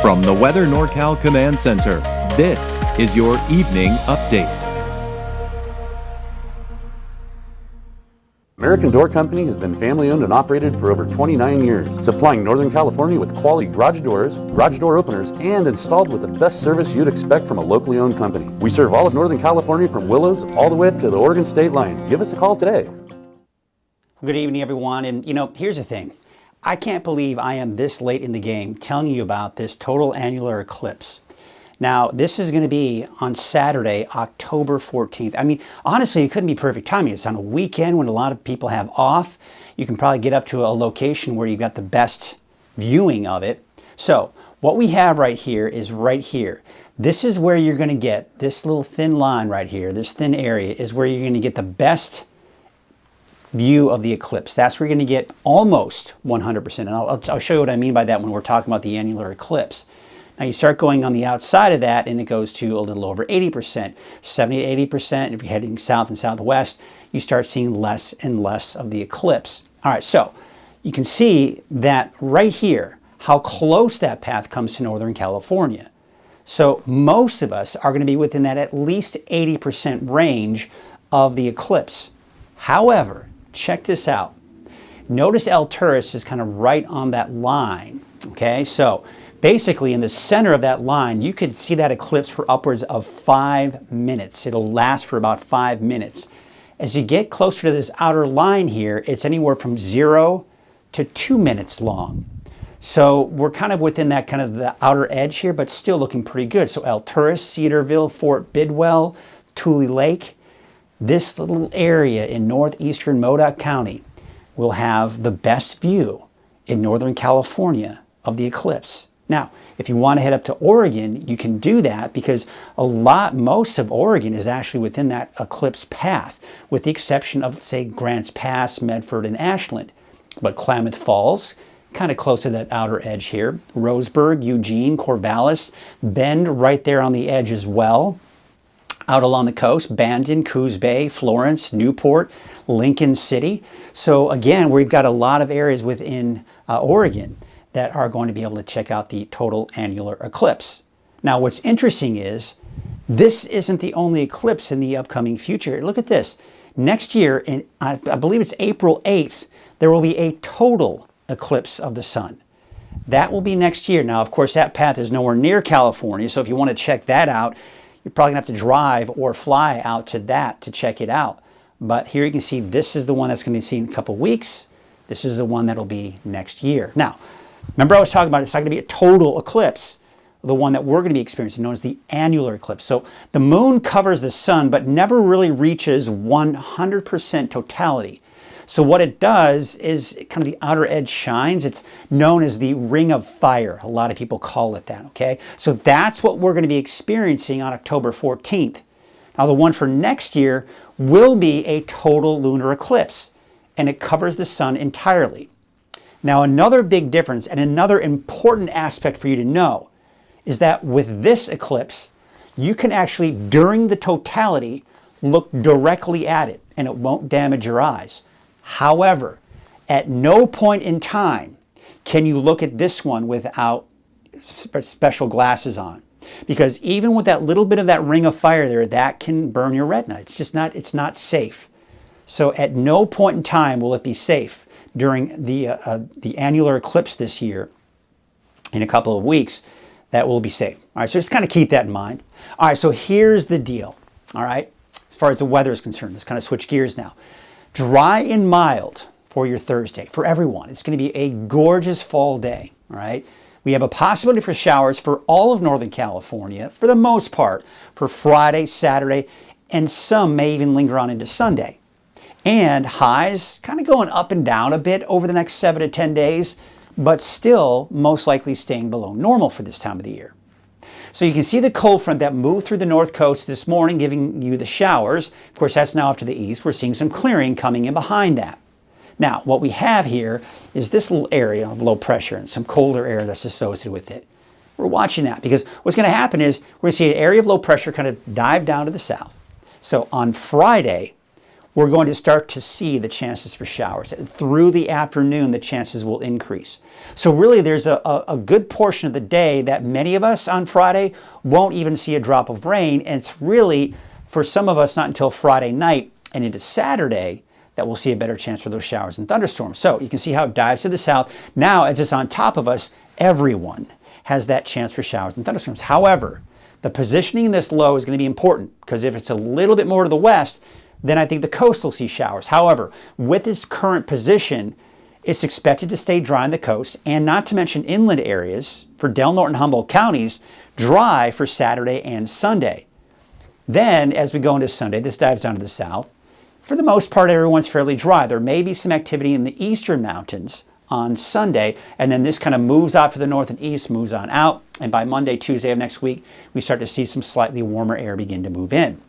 From the Weather NorCal Command Center, this is your evening update. American Door Company has been family owned and operated for over 29 years, supplying Northern California with quality garage doors, garage door openers, and installed with the best service you'd expect from a locally owned company. We serve all of Northern California from Willows all the way up to the Oregon state line. Give us a call today. Good evening, everyone. And here's the thing. I can't believe I am this late in the game telling you about this total annular eclipse. Now, this is going to be on Saturday, October 14th. I mean, honestly, it couldn't be perfect timing. It's on a weekend when a lot of people have off. You can probably get up to a location where you've got the best viewing of it. So, what we have right here is right here. This is where you're going to get this little thin line right here. This thin area is where you're going to get the best view of the eclipse. That's where you're going to get almost 100%. And I'll show you what I mean by that when we're talking about the annular eclipse. Now you start going on the outside of that and it goes to a little over 80%, 70 to 80%. If you're heading south and southwest, you start seeing less and less of the eclipse. All right, so you can see that right here, how close that path comes to Northern California. So most of us are going to be within that at least 80% range of the eclipse. However, check this out. Notice Alturas is kind of right on that line, okay? So basically in the center of that line, you could see that eclipse for upwards of 5 minutes. It'll last for about 5 minutes. As you get closer to this outer line here, it's anywhere from 0 to 2 minutes long. So we're kind of within that kind of the outer edge here, but still looking pretty good. So Alturas, Cedarville, Fort Bidwell, Tule Lake, this little area in northeastern Modoc County will have the best view in Northern California of the eclipse. Now, if you want to head up to Oregon, you can do that because most of Oregon is actually within that eclipse path, with the exception of, say, Grants Pass, Medford, and Ashland. But Klamath Falls, kind of close to that outer edge here, Roseburg, Eugene, Corvallis, Bend right there on the edge as well. Out along the coast, Bandon, Coos Bay, Florence, Newport, Lincoln City. So again, we've got a lot of areas within Oregon that are going to be able to check out the total annular eclipse. Now, what's interesting is this isn't the only eclipse in the upcoming future. Look at this. Next year, I believe it's April 8th, there will be a total eclipse of the sun. That will be next year. Now, of course, that path is nowhere near California, so if you want to check that out, you're probably going to have to drive or fly out to that to check it out. But here you can see this is the one that's going to be seen in a couple weeks. This is the one that'll be next year. Now, remember I was talking about it's not going to be a total eclipse, the one that we're going to be experiencing, known as the annular eclipse. So the moon covers the sun, but never really reaches 100% totality. So what it does is kind of the outer edge shines. It's known as the ring of fire. A lot of people call it that, okay? So that's what we're going to be experiencing on October 14th. Now the one for next year will be a total lunar eclipse, and it covers the sun entirely. Now another big difference and another important aspect for you to know is that with this eclipse, you can actually, during the totality, look directly at it, and it won't damage your eyes. However, at no point in time can you look at this one without special glasses on. Because even with that little bit of that ring of fire there, that can burn your retina. It's not safe. So at no point in time will it be safe during the annular eclipse this year, in a couple of weeks, that will be safe. All right, so just kind of keep that in mind. All right, so here's the deal. All right, as far as the weather is concerned, let's kind of switch gears now. Dry and mild for your Thursday, for everyone. It's going to be a gorgeous fall day, all right? We have a possibility for showers for all of Northern California, for the most part, for Friday, Saturday, and some may even linger on into Sunday. And highs kind of going up and down a bit over the next 7 to 10 days, but still most likely staying below normal for this time of the year. So you can see the cold front that moved through the north coast this morning, giving you the showers. Of course, that's now off to the east. We're seeing some clearing coming in behind that. Now, what we have here is this little area of low pressure and some colder air that's associated with it. We're watching that because what's going to happen is we're going to see an area of low pressure kind of dive down to the south. So on Friday, we're going to start to see the chances for showers. Through the afternoon, the chances will increase. So really, there's a good portion of the day that many of us on Friday won't even see a drop of rain. And it's really, for some of us, not until Friday night and into Saturday that we'll see a better chance for those showers and thunderstorms. So you can see how it dives to the south. Now, as it's on top of us, everyone has that chance for showers and thunderstorms. However, the positioning in this low is going to be important, because if it's a little bit more to the west, then I think the coast will see showers. However, with its current position, it's expected to stay dry on the coast, and not to mention inland areas for Del Norte and Humboldt counties, dry for Saturday and Sunday. Then, as we go into Sunday, this dives down to the south. For the most part, everyone's fairly dry. There may be some activity in the eastern mountains on Sunday, and then this kind of moves out to the north and east, moves on out, and by Monday, Tuesday of next week, we start to see some slightly warmer air begin to move in.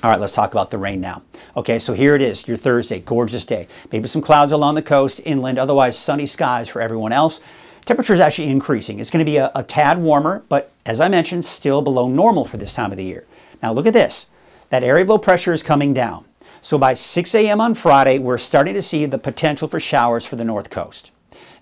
All right, let's talk about the rain now. Okay, so here it is, your Thursday, gorgeous day. Maybe some clouds along the coast, inland, otherwise sunny skies for everyone else. Temperature is actually increasing. It's going to be a tad warmer, but as I mentioned, still below normal for this time of the year. Now look at this. That area of low pressure is coming down. So by 6 a.m. on Friday, we're starting to see the potential for showers for the north coast.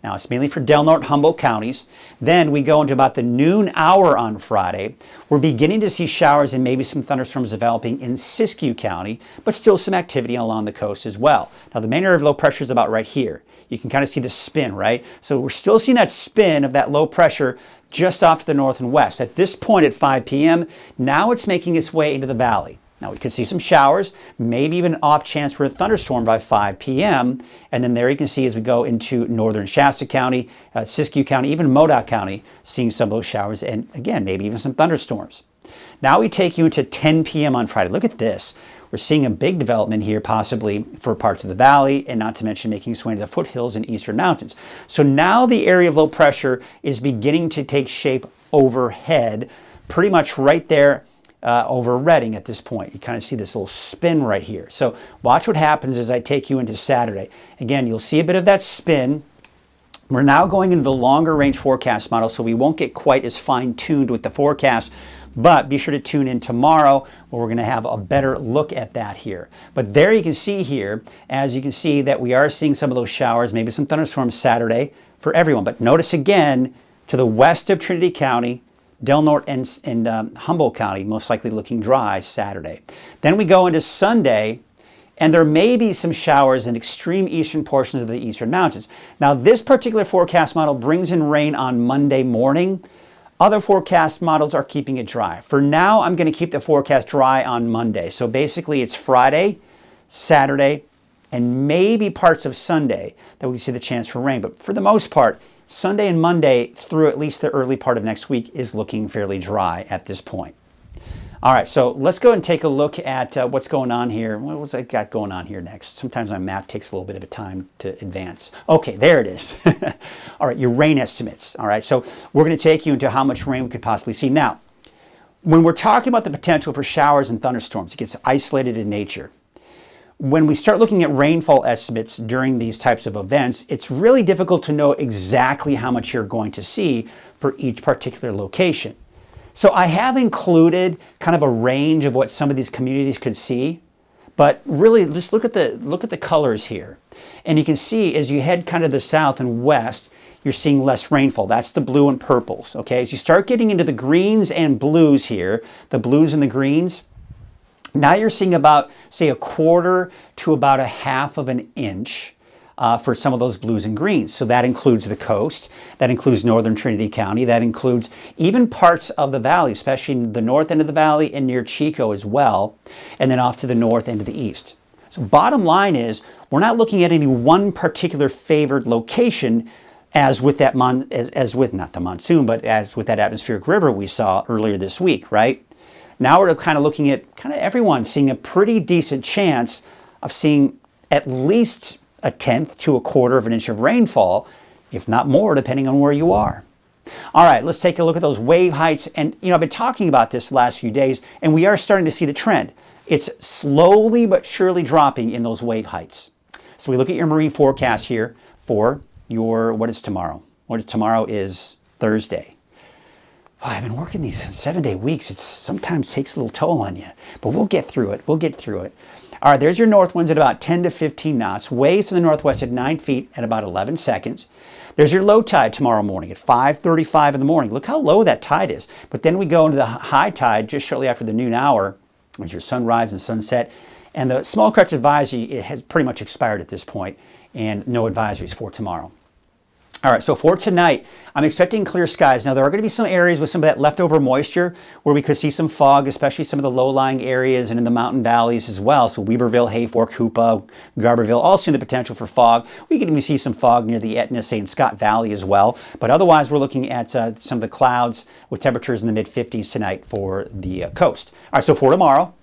Now, it's mainly for Del Norte, Humboldt counties. Then we go into about the noon hour on Friday. We're beginning to see showers and maybe some thunderstorms developing in Siskiyou County, but still some activity along the coast as well. Now, the main area of low pressure is about right here. You can kind of see the spin, right? So we're still seeing that spin of that low pressure just off to the north and west. At this point at 5 p.m., now it's making its way into the valley. Now, we could see some showers, maybe even an off chance for a thunderstorm by 5 p.m. And then there you can see as we go into northern Shasta County, Siskiyou County, even Modoc County, seeing some of those showers and, again, maybe even some thunderstorms. Now we take you into 10 p.m. on Friday. Look at this. We're seeing a big development here, possibly for parts of the valley, and not to mention making its way into the foothills and eastern mountains. So now the area of low pressure is beginning to take shape overhead, pretty much right there over Redding at this point. You kind of see this little spin right here. So watch what happens as I take you into Saturday. Again, you'll see a bit of that spin. We're now going into the longer range forecast model, so we won't get quite as fine-tuned with the forecast, but be sure to tune in tomorrow where we're going to have a better look at that here. But there you can see here, as you can see, that we are seeing some of those showers, maybe some thunderstorms Saturday for everyone. But notice again, to the west of Trinity County, Del Norte and Humboldt County, most likely looking dry Saturday. Then we go into Sunday, and there may be some showers in extreme eastern portions of the eastern mountains. Now, this particular forecast model brings in rain on Monday morning. Other forecast models are keeping it dry. For now, I'm going to keep the forecast dry on Monday. So basically, it's Friday, Saturday, and maybe parts of Sunday that we see the chance for rain. But for the most part, Sunday and Monday through at least the early part of next week is looking fairly dry at this point. All right, so let's go and take a look at what's going on here. What's I got going on here next? Sometimes my map takes a little bit of a time to advance. Okay, there it is. All right, your rain estimates. All right, so we're going to take you into how much rain we could possibly see. Now, when we're talking about the potential for showers and thunderstorms, it gets isolated in nature. When we start looking at rainfall estimates during these types of events, it's really difficult to know exactly how much you're going to see for each particular location. So I have included kind of a range of what some of these communities could see, but really just look at the colors here. And you can see as you head kind of the south and west, you're seeing less rainfall. That's the blue and purples, okay? As you start getting into the greens and blues here, the blues and the greens, now you're seeing about, say, 1/4 to about 1/2 of an inch for some of those blues and greens. So that includes the coast, that includes northern Trinity County, that includes even parts of the valley, especially in the north end of the valley and near Chico as well, and then off to the north and to the east. So bottom line is, we're not looking at any one particular favored location as with that as with not the monsoon, but as with that atmospheric river we saw earlier this week, right? Now we're kind of looking at kind of everyone seeing a pretty decent chance of seeing at least 1/10 to 1/4 of an inch of rainfall, if not more, depending on where you are. All right, let's take a look at those wave heights. And, I've been talking about this the last few days, and we are starting to see the trend. It's slowly but surely dropping in those wave heights. So we look at your marine forecast here for what is tomorrow? Tomorrow is Thursday. I've been working these 7-day weeks. It sometimes takes a little toll on you, but we'll get through it. We'll get through it. All right, there's your north winds at about 10 to 15 knots. Waves to the northwest at 9 feet at about 11 seconds. There's your low tide tomorrow morning at 5:35 in the morning. Look how low that tide is. But then we go into the high tide just shortly after the noon hour, with your sunrise and sunset. And the small craft advisory, it has pretty much expired at this point, and no advisories for tomorrow. All right, so for tonight, I'm expecting clear skies. Now, there are going to be some areas with some of that leftover moisture where we could see some fog, especially some of the low-lying areas and in the mountain valleys as well. So Weaverville, Hayfork, Hoopa, Garberville, all seeing the potential for fog. We could even see some fog near the Etna, say, in Scott Valley as well. But otherwise, we're looking at some of the clouds with temperatures in the mid-50s tonight for the coast. All right, so for tomorrow,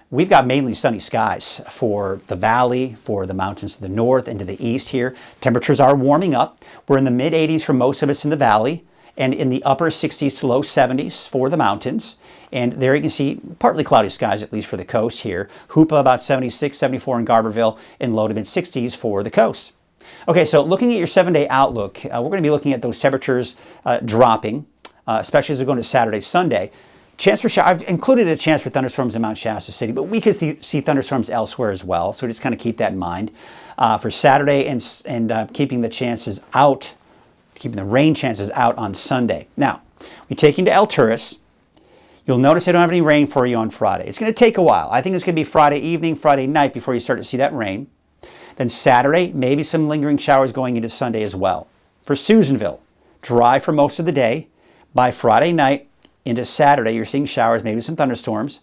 we've got mainly sunny skies for the valley, for the mountains to the north and to the east here. Temperatures are warming up. We're in the mid-80s for most of us in the valley and in the upper 60s to low 70s for the mountains. And there you can see partly cloudy skies, at least for the coast here. Hoopa about 76, 74 in Garberville, and low to mid-60s for the coast. Okay, so looking at your 7-day outlook, we're going to be looking at those temperatures dropping, especially as we go into Saturday, Sunday. Chance for I've included a chance for thunderstorms in Mount Shasta City, but we could see thunderstorms elsewhere as well. So just kind of keep that in mind for Saturday and keeping the chances out, keeping the rain chances out on Sunday. Now, we take you to El Turis. You'll notice I don't have any rain for you on Friday. It's going to take a while. I think it's going to be Friday evening, Friday night before you start to see that rain. Then Saturday, maybe some lingering showers going into Sunday as well. For Susanville, dry for most of the day. By Friday night, into Saturday, you're seeing showers, maybe some thunderstorms,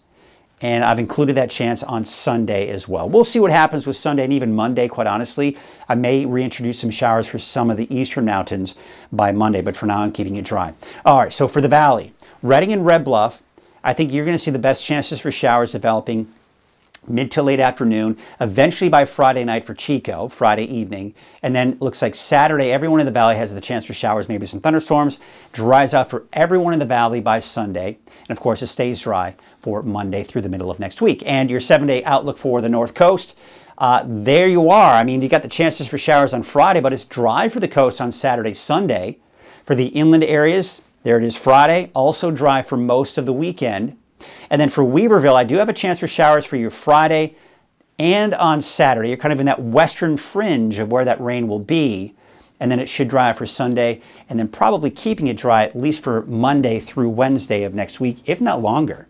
and I've included that chance on Sunday as well. We'll see what happens with Sunday and even Monday, quite honestly. I may reintroduce some showers for some of the eastern mountains by Monday, but for now I'm keeping it dry. All right, so for the valley, Redding and Red Bluff, I think you're going to see the best chances for showers developing mid to late afternoon, eventually by Friday night for Chico, Friday evening. And then it looks like Saturday, everyone in the valley has the chance for showers, maybe some thunderstorms. Dries out for everyone in the valley by Sunday. And of course, it stays dry for Monday through the middle of next week. And your 7-day outlook for the North Coast, there you are. I mean, you got the chances for showers on Friday, but it's dry for the coast on Saturday, Sunday. For the inland areas, there it is Friday, also dry for most of the weekend. And then for Weaverville, I do have a chance for showers for your Friday and on Saturday. You're kind of in that western fringe of where that rain will be. And then it should dry for Sunday, and then probably keeping it dry at least for Monday through Wednesday of next week, if not longer.